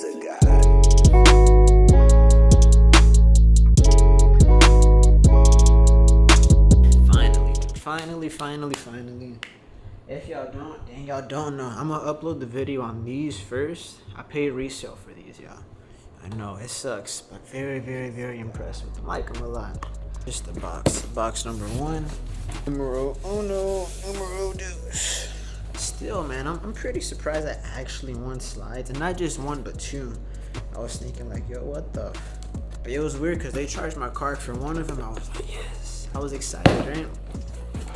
He's a god. Finally. If y'all don't know, I'm gonna upload the video on these first. I paid resale for these, y'all. I know it sucks, but very impressed with them. Like them a lot. Just the box. Box number one. Numero uno. Numero dos. Still, man, I'm pretty surprised that actually one slides, and not just one but two. I was thinking like, yo, what the? But it was weird because they charged my card for one of them. I was like, yes. I was excited, right?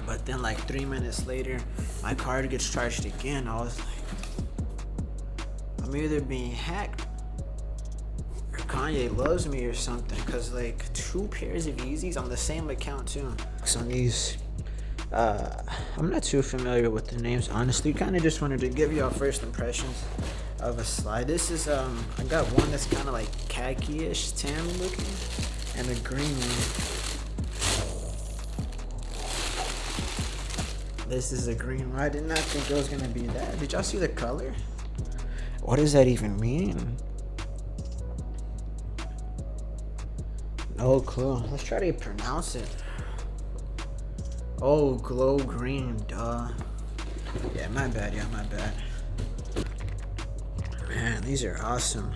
But then like 3 minutes later, my card gets charged again. I was like, I'm either being hacked or Kanye loves me or something. Cause like 2 pairs of Yeezys on the same account too. So on these, I'm not too familiar with the names, honestly. Kind of just wanted to give y'all first impressions of a slide. This is, I got one that's kind of like khaki-ish, tan looking, and a green one. This is a green one. I did not think it was gonna be that. Did y'all see the color? What does that even mean? No clue. Let's try to pronounce it. Oh, glow green, duh. Yeah, my bad, Man, these are awesome.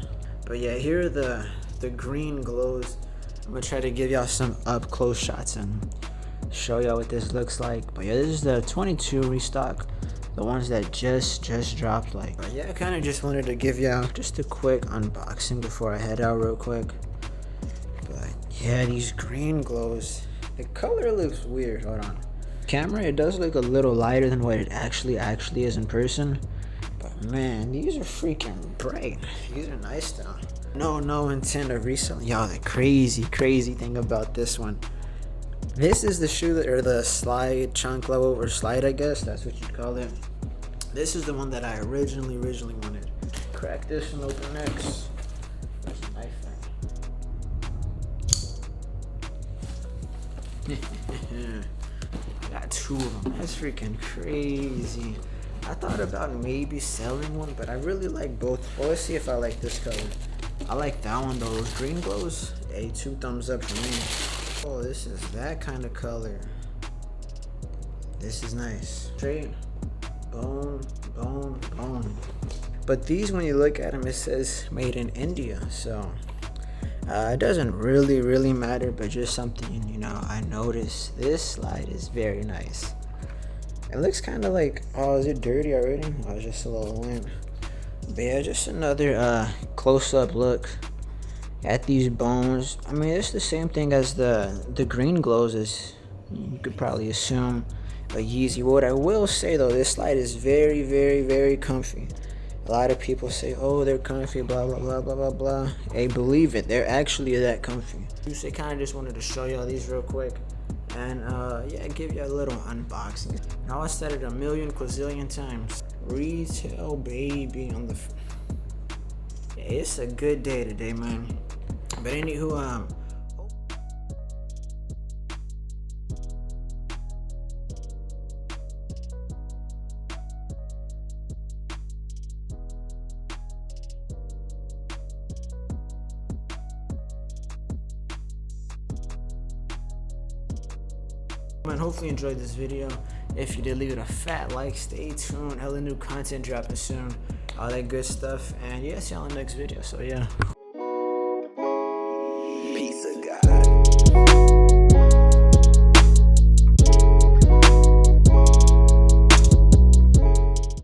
But yeah, here are the green glows. I'm gonna try to give y'all some up close shots and show y'all what this looks like. But yeah, this is the 22 restock, the ones that just dropped. Like, but yeah, I kind of just wanted to give y'all just a quick unboxing before I head out real quick. But yeah, these green glows, the color looks weird. Hold on, camera, it does look a little lighter than what it actually is in person. But man, these are freaking bright. These are nice though. No intent of reselling. Y'all, the crazy thing about this one, this is the shoe that, or the slide chunk level, or slide, I guess that's what you'd call it. This is the one that I originally wanted. Crack this one open next. There's a knife there. I got 2 of them. That's freaking crazy. I thought about maybe selling one, but I really like both. Well, let's see if I like this color. I like that one though. Those green glows. Hey, 2 thumbs up for me. Oh, this is that kind of color. This is nice. Straight bone. But these, when you look at them, it says made in India. So it doesn't really matter, but just something, you know, I noticed. This slide is very nice. It looks kind of like, oh, is it dirty already? Oh, it's just a little lint. But yeah, just another close-up look at these bones. I mean, it's the same thing as the green glows, as you could probably assume a Yeezy. What I will say though, this slide is very comfy. A lot of people say, oh, they're comfy, blah blah. Hey, believe it, they're actually that comfy. So I kind of just wanted to show y'all these real quick, and yeah, give you a little unboxing. Now I said it a million quazillion times. Retail baby on the yeah, it's a good day today, man. But anywho, man, hopefully you enjoyed this video. If you did, leave it a fat like. Stay tuned, hella new content dropping soon, all that good stuff. And yeah, see y'all in the next video. So yeah.